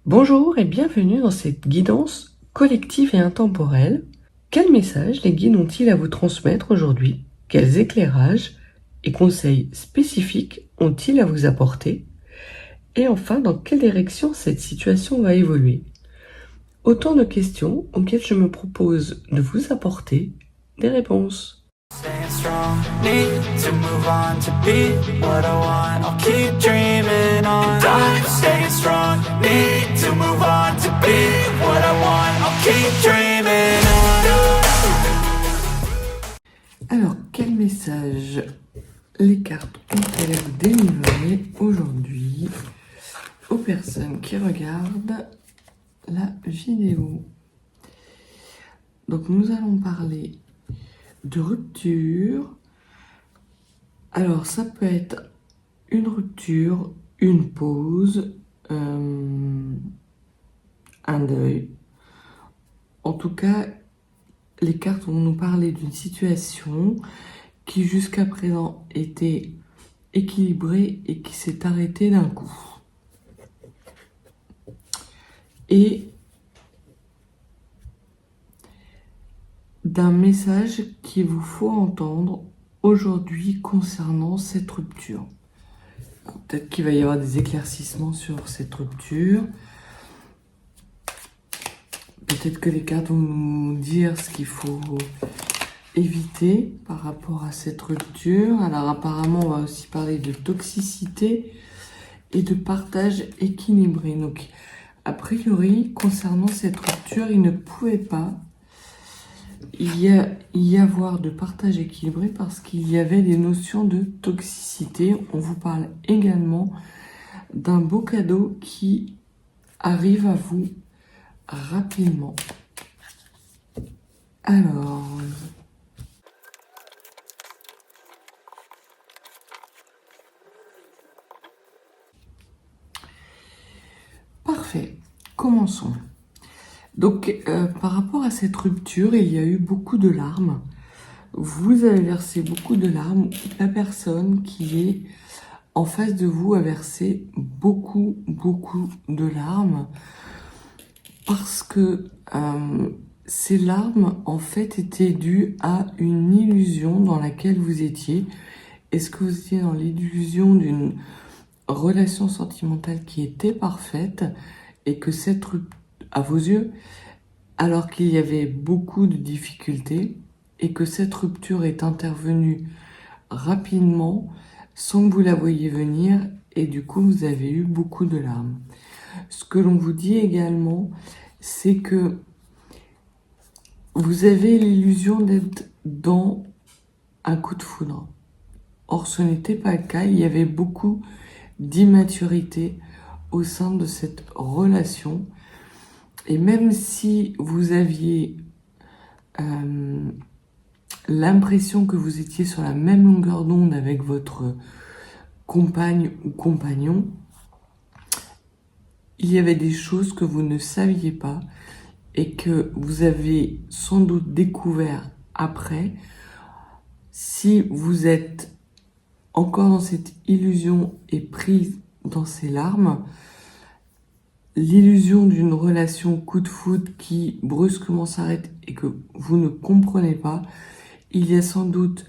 Bonjour et bienvenue dans cette guidance collective et intemporelle. Quel message les guides ont-ils à vous transmettre aujourd'hui? Quels éclairages et conseils spécifiques ont-ils à vous apporter? Et enfin, dans quelle direction cette situation va évoluer? Autant de questions auxquelles je me propose de vous apporter des réponses. Staying strong, need to move on to be what I want. I'll keep dreaming on. And I'm staying strong, need to move on to be what I want. I'll keep dreaming on. Alors, quel message les cartes ont-elles à vous délivrer aujourd'hui aux personnes qui regardent la vidéo? Donc, nous allons parler de rupture. Alors, ça peut être une rupture, une pause, un deuil. En tout cas, les cartes vont nous parler d'une situation qui jusqu'à présent était équilibrée et qui s'est arrêtée d'un coup. Et d'un message qu'il vous faut entendre aujourd'hui concernant cette rupture. Peut-être qu'il va y avoir des éclaircissements sur cette rupture. Peut-être que les cartes vont nous dire ce qu'il faut éviter par rapport à cette rupture. Alors apparemment, on va aussi parler de toxicité et de partage équilibré. Donc, a priori, concernant cette rupture, il ne pouvait pas y avoir de partage équilibré parce qu'il y avait des notions de toxicité. On vous parle également d'un beau cadeau qui arrive à vous rapidement. Alors, parfait, commençons. Donc, par rapport à cette rupture, il y a eu beaucoup de larmes. Vous avez versé beaucoup de larmes. La personne qui est en face de vous a versé beaucoup de larmes parce que ces larmes, en fait, étaient dues à une illusion dans laquelle vous étiez. Est-ce que vous étiez dans l'illusion d'une relation sentimentale qui était parfaite et que cette rupture, à vos yeux, alors qu'il y avait beaucoup de difficultés et que cette rupture est intervenue rapidement sans que vous la voyiez venir et du coup vous avez eu beaucoup de larmes. Ce que l'on vous dit également, c'est que vous avez l'illusion d'être dans un coup de foudre. Or, ce n'était pas le cas, il y avait beaucoup d'immaturité au sein de cette relation. Et même si vous aviez l'impression que vous étiez sur la même longueur d'onde avec votre compagne ou compagnon, il y avait des choses que vous ne saviez pas et que vous avez sans doute découvert après. Si vous êtes encore dans cette illusion et prise dans ces larmes, l'illusion d'une relation coup de foudre qui brusquement s'arrête et que vous ne comprenez pas, il y a sans doute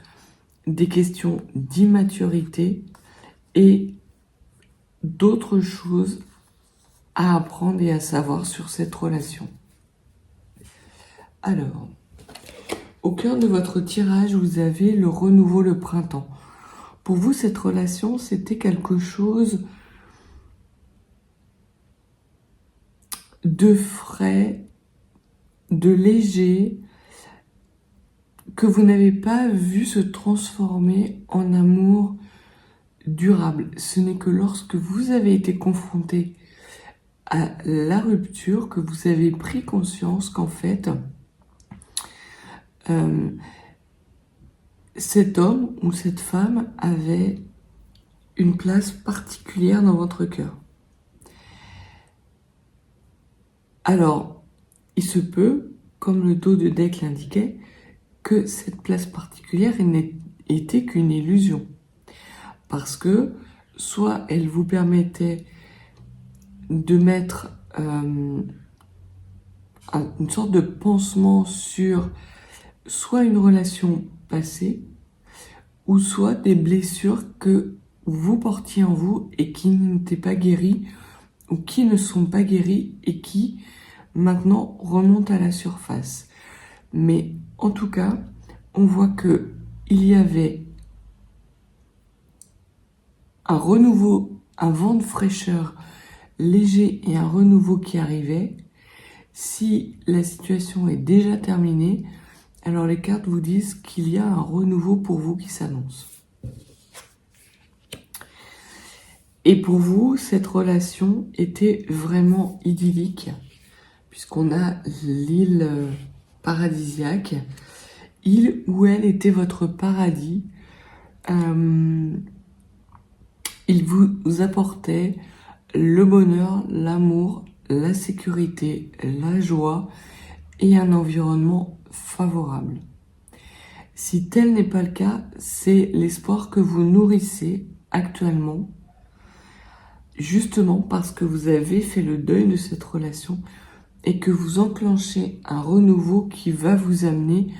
des questions d'immaturité et d'autres choses à apprendre et à savoir sur cette relation. Alors, au cœur de votre tirage, vous avez le renouveau, le printemps. Pour vous, cette relation, c'était quelque chose de frais, de léger, que vous n'avez pas vu se transformer en amour durable. Ce n'est que lorsque vous avez été confronté à la rupture que vous avez pris conscience qu'en fait, cet homme ou cette femme avait une place particulière dans votre cœur. Alors, il se peut, comme le dos de deck l'indiquait, que cette place particulière n'était qu'une illusion. Parce que soit elle vous permettait de mettre une sorte de pansement sur soit une relation passée, ou soit des blessures que vous portiez en vous et qui n'étaient pas guéries, ou qui ne sont pas guéries et qui maintenant remontent à la surface. Mais en tout cas, on voit que il y avait un renouveau, un vent de fraîcheur léger et un renouveau qui arrivait. Si la situation est déjà terminée, alors les cartes vous disent qu'il y a un renouveau pour vous qui s'annonce. Et pour vous, cette relation était vraiment idyllique, puisqu'on a l'île paradisiaque, île où elle était votre paradis. Il vous apportait le bonheur, l'amour, la sécurité, la joie et un environnement favorable. Si tel n'est pas le cas, c'est l'espoir que vous nourrissez actuellement, justement parce que vous avez fait le deuil de cette relation et que vous enclenchez un renouveau qui va vous amener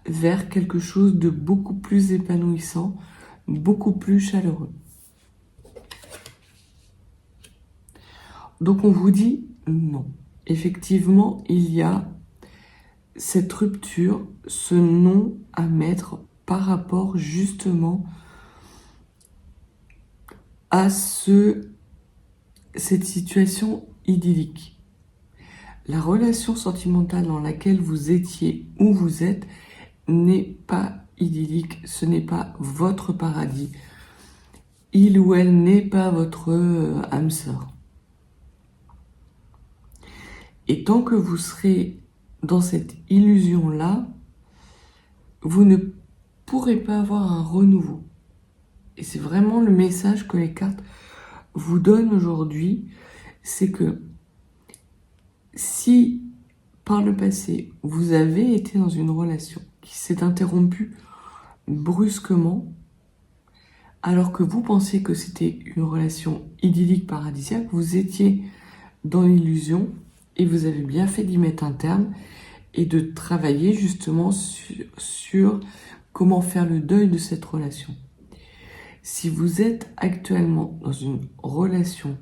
vers quelque chose de beaucoup plus épanouissant, beaucoup plus chaleureux. Donc on vous dit non. Effectivement, il y a cette rupture, ce non à mettre par rapport justement à cette situation idyllique. La relation sentimentale dans laquelle vous étiez ou vous êtes n'est pas idyllique, ce n'est pas votre paradis. Il ou elle n'est pas votre âme sœur. Et tant que vous serez dans cette illusion-là, vous ne pourrez pas avoir un renouveau. Et c'est vraiment le message que les cartes vous donnent aujourd'hui, c'est que si par le passé vous avez été dans une relation qui s'est interrompue brusquement, alors que vous pensiez que c'était une relation idyllique paradisiaque, vous étiez dans l'illusion et vous avez bien fait d'y mettre un terme et de travailler justement sur comment faire le deuil de cette relation. Si vous êtes actuellement dans une relation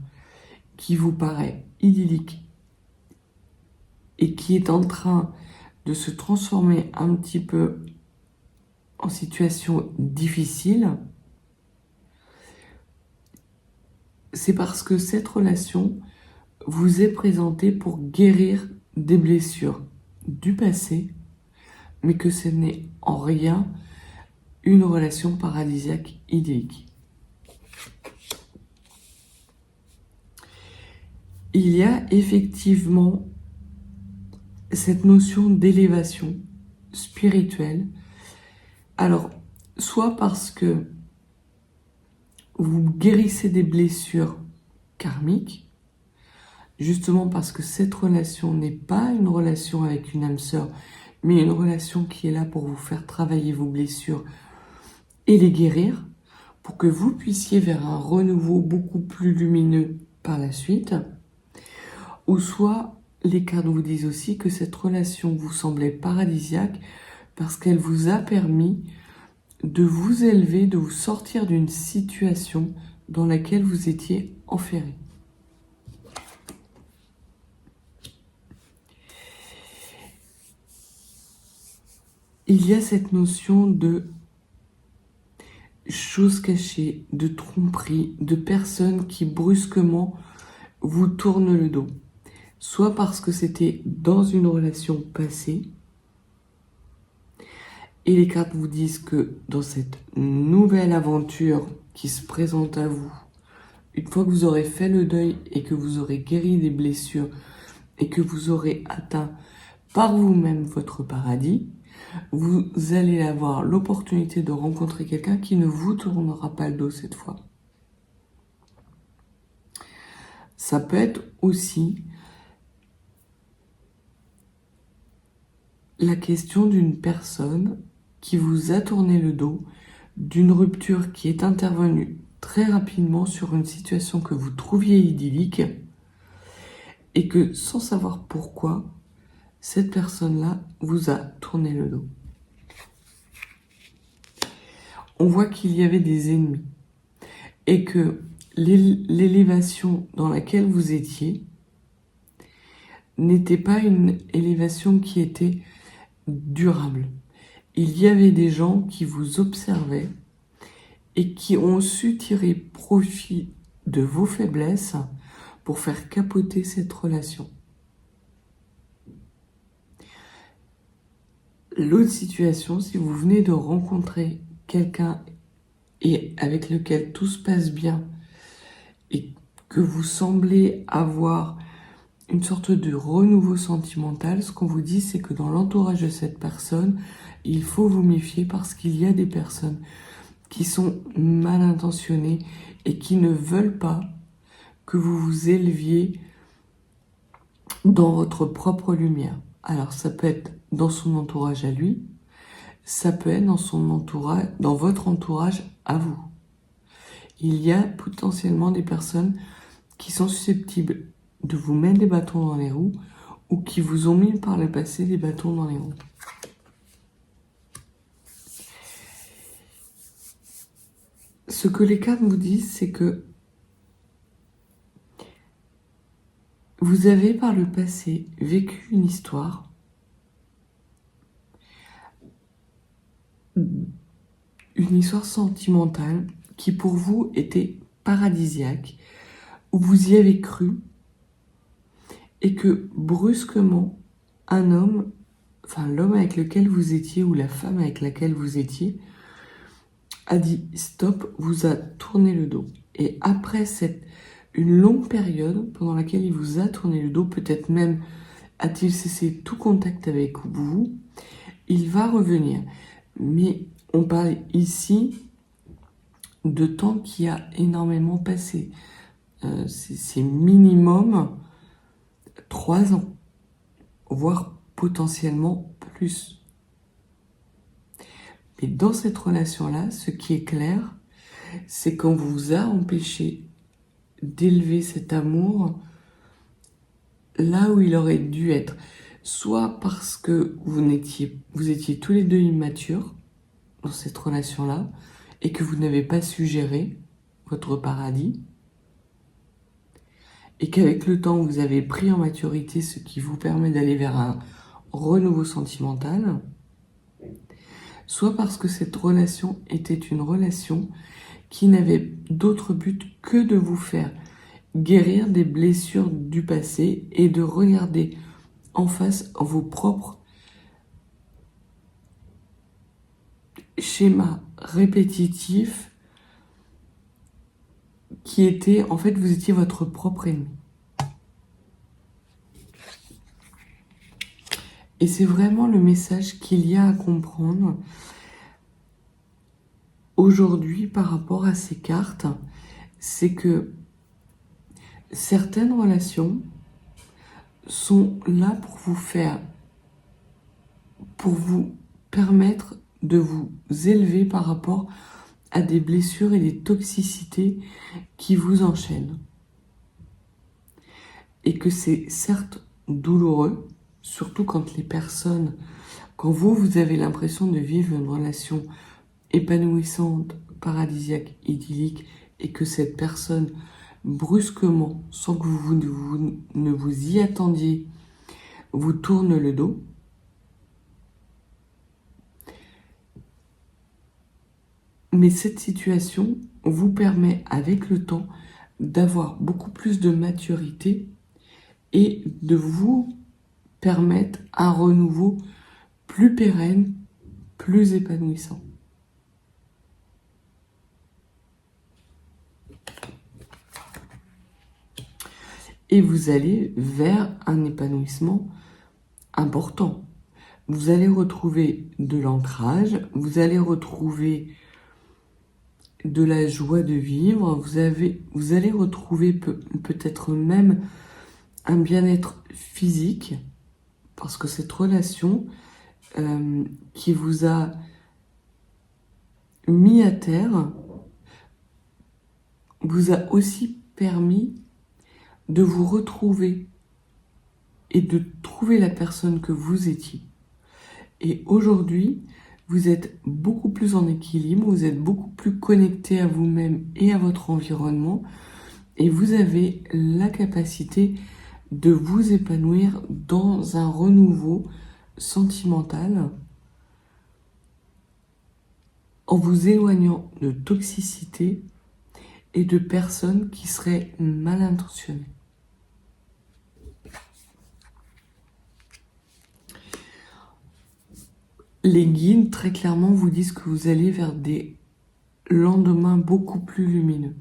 qui vous paraît idyllique et qui est en train de se transformer un petit peu en situation difficile, c'est parce que cette relation vous est présentée pour guérir des blessures du passé, mais que ce n'est en rien une relation paradisiaque idyllique. Il y a effectivement cette notion d'élévation spirituelle. Alors, soit parce que vous guérissez des blessures karmiques, justement parce que cette relation n'est pas une relation avec une âme sœur, mais une relation qui est là pour vous faire travailler vos blessures et les guérir, pour que vous puissiez vers un renouveau beaucoup plus lumineux par la suite. Ou soit, les cartes vous disent aussi que cette relation vous semblait paradisiaque parce qu'elle vous a permis de vous élever, de vous sortir d'une situation dans laquelle vous étiez enferré. Il y a cette notion de choses cachées, de tromperie, de personnes qui brusquement vous tournent le dos. Soit parce que c'était dans une relation passée, et les cartes vous disent que dans cette nouvelle aventure qui se présente à vous, une fois que vous aurez fait le deuil et que vous aurez guéri des blessures et que vous aurez atteint par vous-même votre paradis, vous allez avoir l'opportunité de rencontrer quelqu'un qui ne vous tournera pas le dos cette fois. Ça peut être aussi la question d'une personne qui vous a tourné le dos, d'une rupture qui est intervenue très rapidement sur une situation que vous trouviez idyllique et que sans savoir pourquoi, cette personne-là vous a tourné le dos. On voit qu'il y avait des ennemis et que l'élévation dans laquelle vous étiez n'était pas une élévation qui était durable. Il y avait des gens qui vous observaient et qui ont su tirer profit de vos faiblesses pour faire capoter cette relation. L'autre situation, si vous venez de rencontrer quelqu'un et avec lequel tout se passe bien et que vous semblez avoir une sorte de renouveau sentimental, ce qu'on vous dit, c'est que dans l'entourage de cette personne, il faut vous méfier parce qu'il y a des personnes qui sont mal intentionnées et qui ne veulent pas que vous vous éleviez dans votre propre lumière. Alors ça peut être dans son entourage à lui, ça peut être dans votre entourage à vous. Il y a potentiellement des personnes qui sont susceptibles de vous mettre des bâtons dans les roues ou qui vous ont mis par le passé des bâtons dans les roues. Ce que les cartes vous disent, c'est que vous avez par le passé vécu une histoire sentimentale qui pour vous était paradisiaque, où vous y avez cru, et que brusquement, l'homme avec lequel vous étiez ou la femme avec laquelle vous étiez a dit stop, vous a tourné le dos. Et après une longue période pendant laquelle il vous a tourné le dos, peut-être même a-t-il cessé tout contact avec vous, il va revenir. Mais on parle ici de temps qui a énormément passé. C'est minimum 3 ans, voire potentiellement plus. Mais dans cette relation-là, ce qui est clair, c'est qu'on vous a empêché d'élever cet amour là où il aurait dû être. Soit parce que vous étiez tous les deux immatures dans cette relation-là et que vous n'avez pas su gérer votre paradis et qu'avec le temps, vous avez pris en maturité, ce qui vous permet d'aller vers un renouveau sentimental, soit parce que cette relation était une relation qui n'avait d'autre but que de vous faire guérir des blessures du passé et de regarder en face vos propres schémas répétitifs qui étaient, en fait, vous étiez votre propre ennemi. Et c'est vraiment le message qu'il y a à comprendre aujourd'hui par rapport à ces cartes, c'est que certaines relations sont là pour vous permettre de vous élever par rapport à des blessures et des toxicités qui vous enchaînent. Et que c'est certes douloureux, surtout quand vous avez l'impression de vivre une relation épanouissante, paradisiaque, idyllique, et que cette personne, brusquement, sans que vous ne vous y attendiez, vous tourne le dos. Mais cette situation vous permet, avec le temps, d'avoir beaucoup plus de maturité et de vous permettre un renouveau plus pérenne, plus épanouissant. Et vous allez vers un épanouissement important. Vous allez retrouver de l'ancrage, vous allez retrouver de la joie de vivre, vous allez retrouver peut-être même un bien-être physique, parce que cette relation qui vous a mis à terre vous a aussi permis de vous retrouver et de trouver la personne que vous étiez. Et aujourd'hui, vous êtes beaucoup plus en équilibre, vous êtes beaucoup plus connecté à vous-même et à votre environnement, et vous avez la capacité de vous épanouir dans un renouveau sentimental en vous éloignant de toxicité et de personnes qui seraient mal intentionnées. Les guides, très clairement, vous disent que vous allez vers des lendemains beaucoup plus lumineux.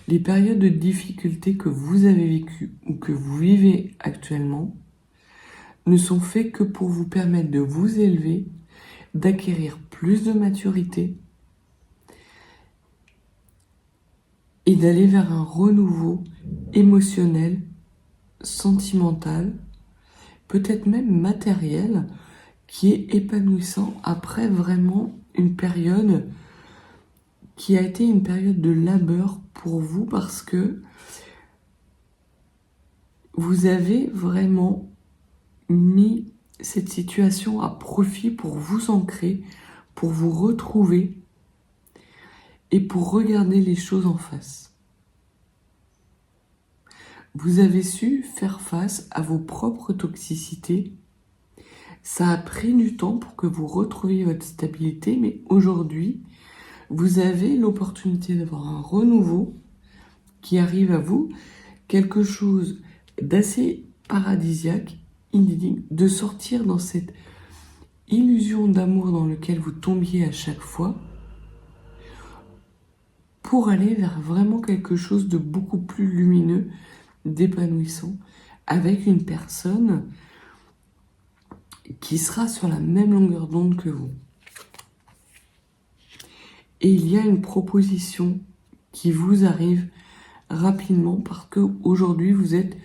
Les périodes de difficulté que vous avez vécues ou que vous vivez actuellement ne sont faites que pour vous permettre de vous élever, d'acquérir plus de maturité et d'aller vers un renouveau émotionnel, sentimental, peut-être même matériel, qui est épanouissant après vraiment une période qui a été une période de labeur pour vous parce que vous avez vraiment mis cette situation à profit pour vous ancrer, pour vous retrouver et pour regarder les choses en face. Vous avez su faire face à vos propres toxicités. Ça a pris du temps pour que vous retrouviez votre stabilité, mais aujourd'hui, vous avez l'opportunité d'avoir un renouveau qui arrive à vous, quelque chose d'assez paradisiaque, idyllique, de sortir dans cette illusion d'amour dans laquelle vous tombiez à chaque fois, pour aller vers vraiment quelque chose de beaucoup plus lumineux, d'épanouissant, avec une personne qui sera sur la même longueur d'onde que vous. Et il y a une proposition qui vous arrive rapidement parce que aujourd'hui vous êtes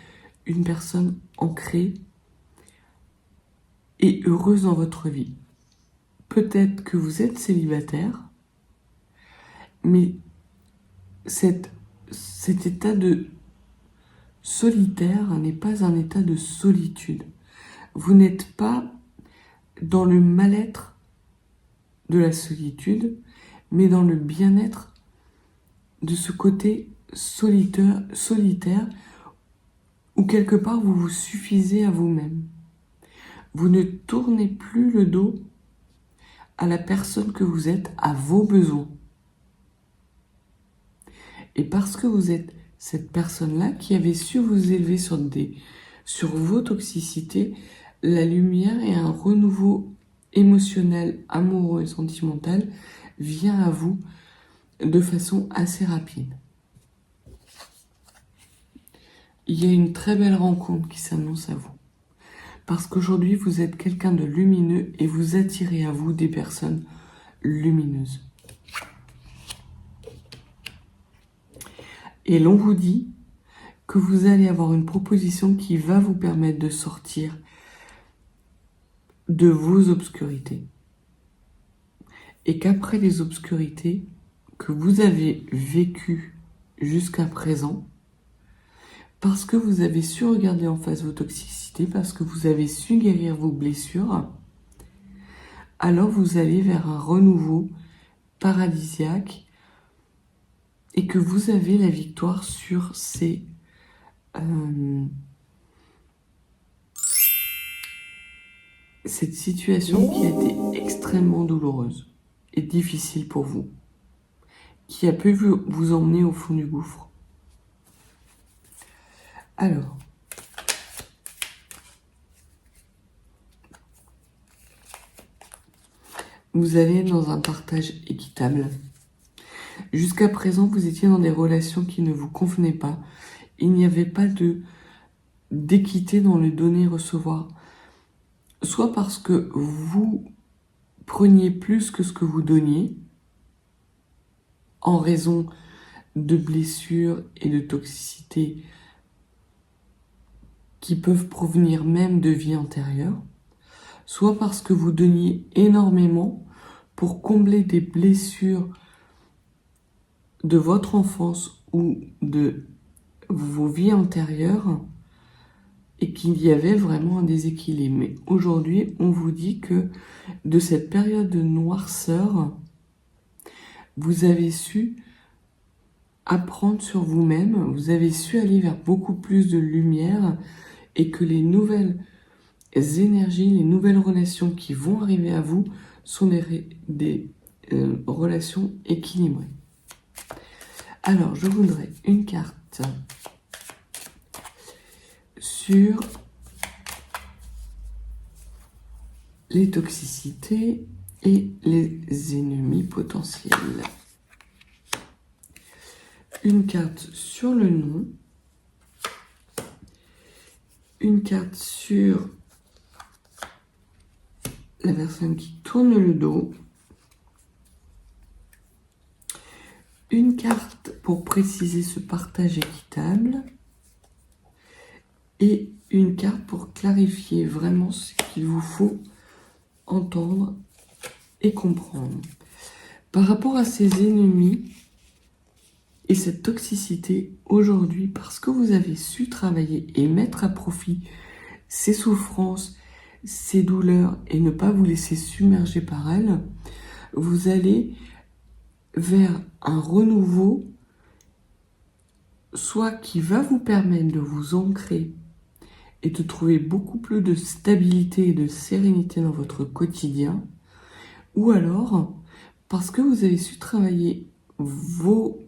une personne ancrée et heureuse dans votre vie. Peut-être que vous êtes célibataire, mais cet état de solitaire n'est pas un état de solitude. Vous n'êtes pas dans le mal-être de la solitude, mais dans le bien-être de ce côté solitaire où quelque part vous vous suffisez à vous-même. Vous ne tournez plus le dos à la personne que vous êtes, à vos besoins. Et parce que vous êtes cette personne-là qui avait su vous élever sur vos toxicités, la lumière et un renouveau émotionnel, amoureux et sentimental vient à vous de façon assez rapide. Il y a une très belle rencontre qui s'annonce à vous. Parce qu'aujourd'hui, vous êtes quelqu'un de lumineux et vous attirez à vous des personnes lumineuses. Et l'on vous dit que vous allez avoir une proposition qui va vous permettre de sortir de vos obscurités. Et qu'après les obscurités que vous avez vécues jusqu'à présent, parce que vous avez su regarder en face vos toxicités, parce que vous avez su guérir vos blessures, alors vous allez vers un renouveau paradisiaque et que vous avez la victoire sur cette situation qui a été extrêmement douloureuse et difficile pour vous, qui a pu vous emmener au fond du gouffre. Alors, vous allez dans un partage équitable. Jusqu'à présent, vous étiez dans des relations qui ne vous convenaient pas. Il n'y avait pas d'équité dans le donner-recevoir. Soit parce que vous preniez plus que ce que vous donniez, en raison de blessures et de toxicité qui peuvent provenir même de vies antérieures, soit parce que vous donniez énormément pour combler des blessures de votre enfance ou de vos vies antérieures et qu'il y avait vraiment un déséquilibre. Mais aujourd'hui, on vous dit que de cette période de noirceur, vous avez su apprendre sur vous-même, vous avez su aller vers beaucoup plus de lumière et que les nouvelles énergies, les nouvelles relations qui vont arriver à vous sont des relations équilibrées. Alors, je voudrais une carte sur les toxicités et les ennemis potentiels. Une carte sur le nom. Une carte sur la personne qui tourne le dos. Une carte pour préciser ce partage équitable. Et une carte pour clarifier vraiment ce qu'il vous faut entendre et comprendre. Par rapport à ces ennemis et cette toxicité aujourd'hui, parce que vous avez su travailler et mettre à profit ces souffrances, ces douleurs et ne pas vous laisser submerger par elles, vous allez vers un renouveau, soit qui va vous permettre de vous ancrer et de trouver beaucoup plus de stabilité et de sérénité dans votre quotidien, ou alors parce que vous avez su travailler vos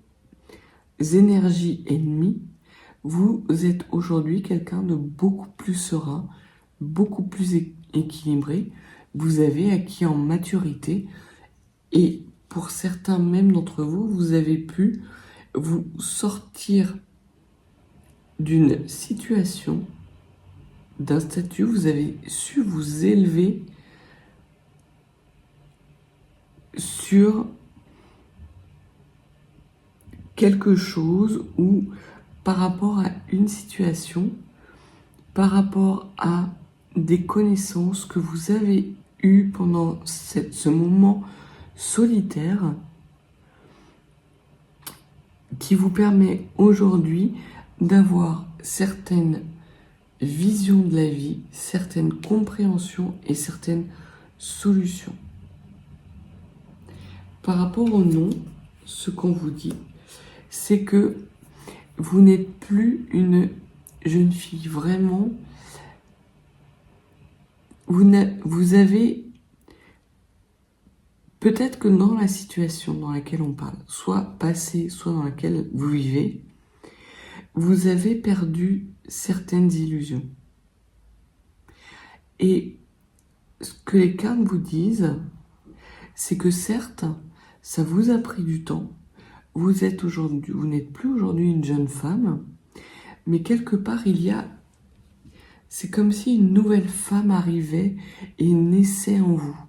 énergies ennemies, vous êtes aujourd'hui quelqu'un de beaucoup plus serein, beaucoup plus équilibré, vous avez acquis en maturité et pour certains même d'entre vous, vous avez pu vous sortir d'une situation, d'un statut, vous avez su vous élever sur quelque chose ou par rapport à une situation, par rapport à des connaissances que vous avez eues pendant ce moment solitaire qui vous permet aujourd'hui d'avoir certaines visions de la vie, certaines compréhensions et certaines solutions. Par rapport au nom, ce qu'on vous dit, c'est que vous n'êtes plus une jeune fille, vraiment. Vous avez, peut-être que dans la situation dans laquelle on parle, soit passée, soit dans laquelle vous vivez, vous avez perdu certaines illusions. Et ce que les cartes vous disent, c'est que certes, ça vous a pris du temps. Vous n'êtes plus aujourd'hui une jeune femme, mais quelque part c'est comme si une nouvelle femme arrivait et naissait en vous.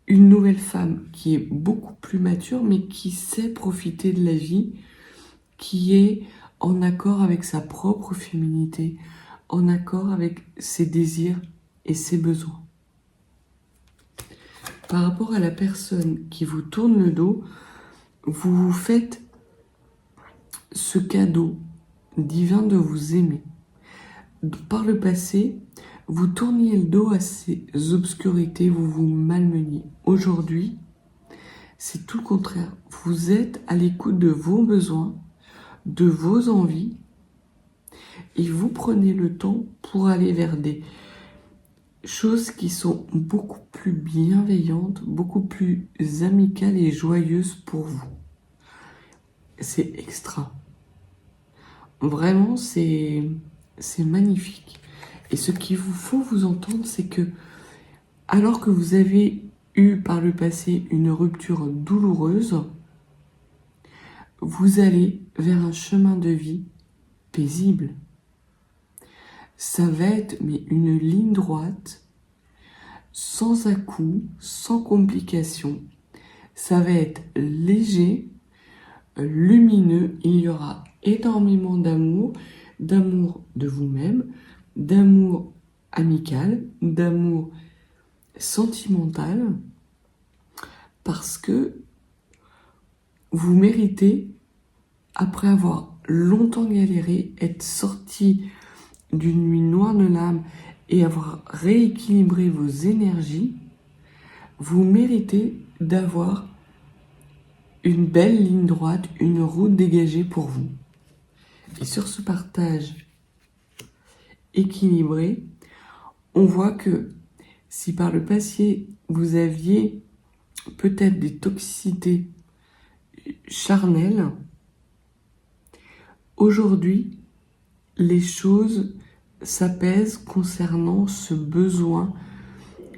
Une nouvelle femme qui est beaucoup plus mature, mais qui sait profiter de la vie, qui est en accord avec sa propre féminité, en accord avec ses désirs et ses besoins. Par rapport à la personne qui vous tourne le dos, vous vous faites ce cadeau divin de vous aimer. Par le passé, vous tourniez le dos à ces obscurités, vous vous malmeniez. Aujourd'hui, c'est tout le contraire. Vous êtes à l'écoute de vos besoins, de vos envies, et vous prenez le temps pour aller vers des choses qui sont beaucoup plus bienveillantes, beaucoup plus amicales et joyeuses pour vous. C'est extra. Vraiment, c'est magnifique. Et ce qu'il vous faut vous entendre, c'est que, alors que vous avez eu par le passé une rupture douloureuse, vous allez vers un chemin de vie paisible. Ça va être une ligne droite, sans à-coups, sans complications. Ça va être léger, lumineux. Il y aura énormément d'amour de vous-même, d'amour amical, d'amour sentimental, parce que vous méritez, après avoir longtemps galéré, être sorti d'une nuit noire de l'âme et avoir rééquilibré vos énergies, vous méritez d'avoir une belle ligne droite, une route dégagée pour vous. Et sur ce partage équilibré, on voit que si par le passé vous aviez peut-être des toxicités charnelles, aujourd'hui les choses s'apaisent concernant ce besoin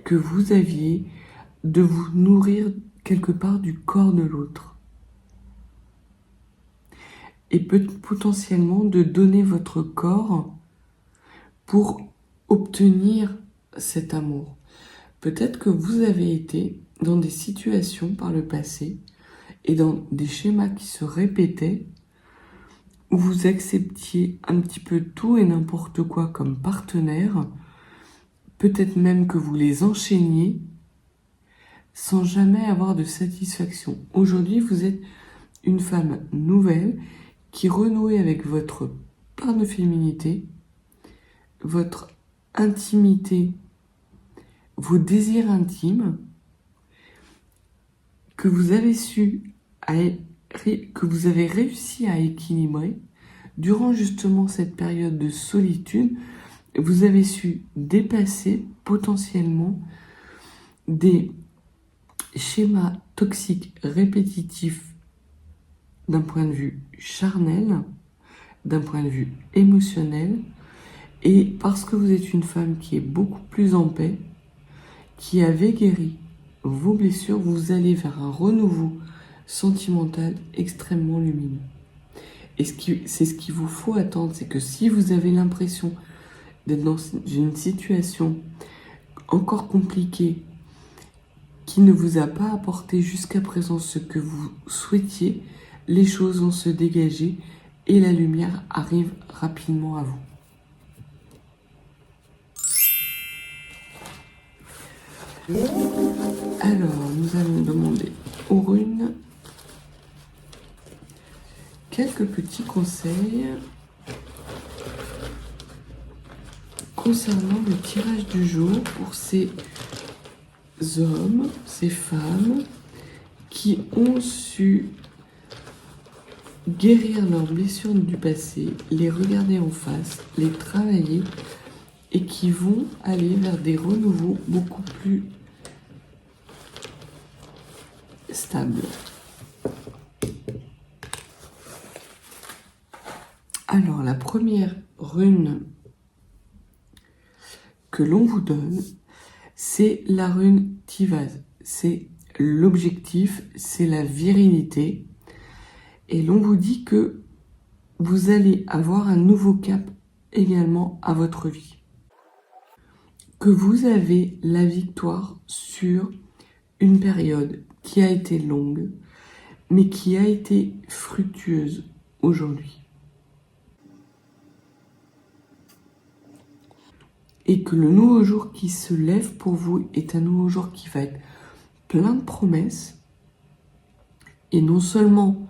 que vous aviez de vous nourrir quelque part du corps de l'autre et potentiellement de donner votre corps pour obtenir cet amour. Peut-être que vous avez été dans des situations par le passé et dans des schémas qui se répétaient où vous acceptiez un petit peu tout et n'importe quoi comme partenaire, peut-être même que vous les enchaîniez sans jamais avoir de satisfaction. Aujourd'hui, vous êtes une femme nouvelle qui renoue avec votre part de féminité, votre intimité, vos désirs intimes, que vous avez que vous avez réussi à équilibrer durant justement cette période de solitude. Vous avez su dépasser potentiellement des schémas toxiques répétitifs d'un point de vue charnel, d'un point de vue émotionnel, et parce que vous êtes une femme qui est beaucoup plus en paix, qui avait guéri vos blessures, vous allez vers un renouveau sentimental extrêmement lumineux. Et c'est ce qu'il vous faut attendre, c'est que si vous avez l'impression d'être dans une situation encore compliquée, qui ne vous a pas apporté jusqu'à présent ce que vous souhaitiez, les choses vont se dégager et la lumière arrive rapidement à vous. Alors, nous allons demander aux runes quelques petits conseils concernant le tirage du jour pour ces hommes, ces femmes qui ont su guérir leurs blessures du passé, les regarder en face, les travailler et qui vont aller vers des renouveaux beaucoup plus stables. Alors, la première rune que l'on vous donne, c'est la rune Tivaz. C'est l'objectif, c'est la virilité. Et l'on vous dit que vous allez avoir un nouveau cap également à votre vie. Que vous avez la victoire sur une période qui a été longue, mais qui a été fructueuse aujourd'hui. Et que le nouveau jour qui se lève pour vous est un nouveau jour qui va être plein de promesses. Et non seulement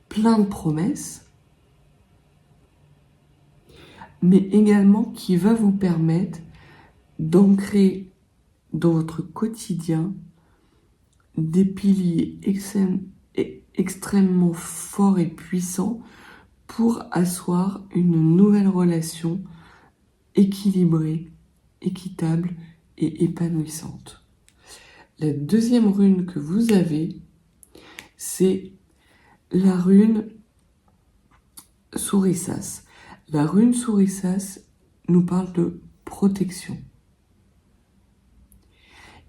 plein de promesses, mais également qui va vous permettre d'ancrer dans votre quotidien des piliers extrêmement forts et puissants pour asseoir une nouvelle relation équilibrée, équitable et épanouissante. La deuxième rune que vous avez, c'est la rune Sourissas. La rune Sourissas nous parle de protection.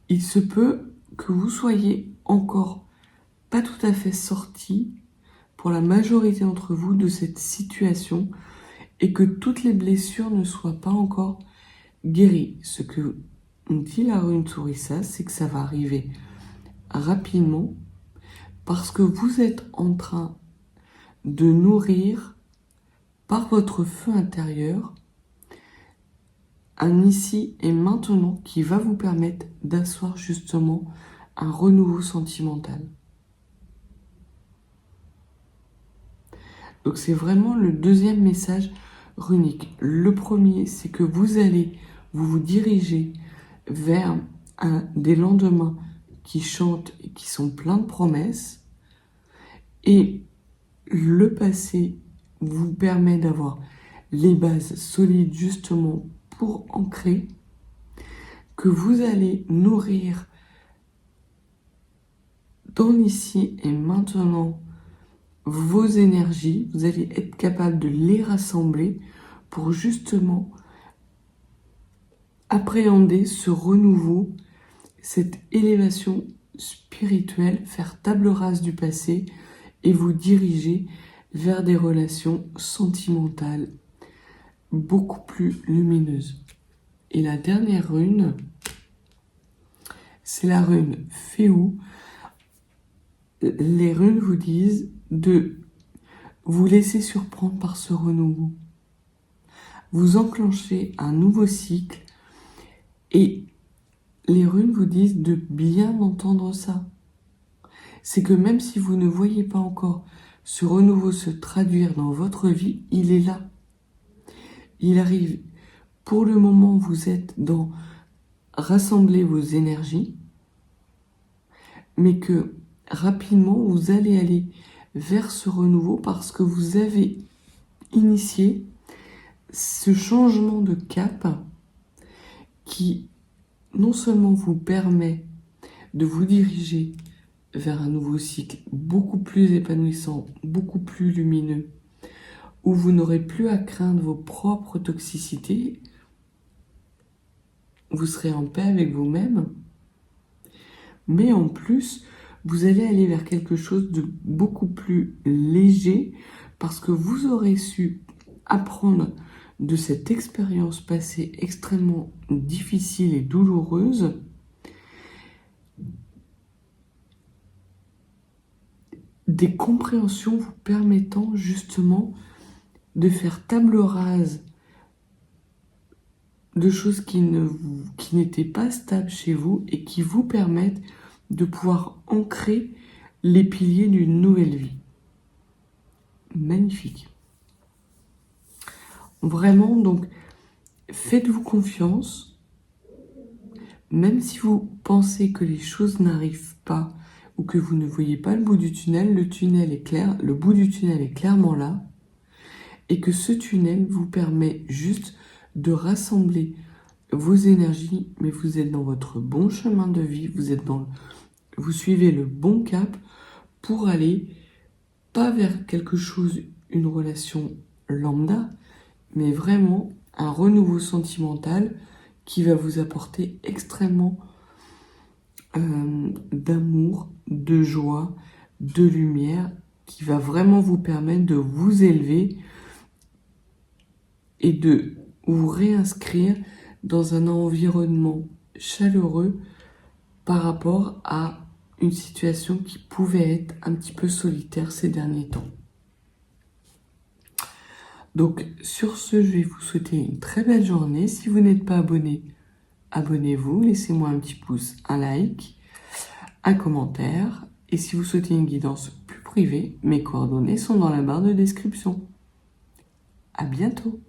Il se peut que vous soyez encore pas tout à fait sorti pour la majorité d'entre vous de cette situation et que toutes les blessures ne soient pas encore guéries. Ce que dit la rune Sourissas, c'est que ça va arriver rapidement parce que vous êtes en train de nourrir par votre feu intérieur un ici et maintenant qui va vous permettre d'asseoir justement un renouveau sentimental. Donc c'est vraiment le deuxième message runique. Le premier, c'est que vous allez vous diriger vers des lendemains qui chantent et qui sont pleins de promesses. Et le passé vous permet d'avoir les bases solides justement pour ancrer, que vous allez nourrir dans l'ici et maintenant vos énergies, vous allez être capable de les rassembler pour justement appréhender ce renouveau, cette élévation spirituelle, faire table rase du passé et vous diriger vers des relations sentimentales beaucoup plus lumineuses. Et la dernière rune, c'est la rune Féou. Les runes vous disent de vous laisser surprendre par ce renouveau. Vous enclenchez un nouveau cycle et les runes vous disent de bien entendre ça. C'est que même si vous ne voyez pas encore ce renouveau se traduire dans votre vie, il est là. Il arrive. Pour le moment, vous êtes dans rassembler vos énergies, mais que rapidement, vous allez aller vers ce renouveau parce que vous avez initié ce changement de cap qui non seulement vous permet de vous diriger vers un nouveau cycle beaucoup plus épanouissant, beaucoup plus lumineux, où vous n'aurez plus à craindre vos propres toxicités, vous serez en paix avec vous-même, mais en plus, vous allez aller vers quelque chose de beaucoup plus léger parce que vous aurez su apprendre de cette expérience passée extrêmement difficile et douloureuse des compréhensions vous permettant justement de faire table rase de choses qui n'étaient pas stables chez vous et qui vous permettent de pouvoir ancrer les piliers d'une nouvelle vie. Magnifique. Vraiment, donc, faites-vous confiance, même si vous pensez que les choses n'arrivent pas ou que vous ne voyez pas le bout du tunnel, le tunnel est clair, le bout du tunnel est clairement là, et que ce tunnel vous permet juste de rassembler vos énergies, mais vous êtes dans votre bon chemin de vie, vous suivez le bon cap pour aller pas vers quelque chose, une relation lambda, mais vraiment un renouveau sentimental qui va vous apporter extrêmement d'amour, de joie, de lumière, qui va vraiment vous permettre de vous élever et de vous réinscrire dans un environnement chaleureux par rapport à une situation qui pouvait être un petit peu solitaire ces derniers temps. Donc sur ce, je vais vous souhaiter une très belle journée. Si vous n'êtes pas abonné, abonnez-vous, laissez-moi un petit pouce, un like, un commentaire. Et si vous souhaitez une guidance plus privée, mes coordonnées sont dans la barre de description. À bientôt.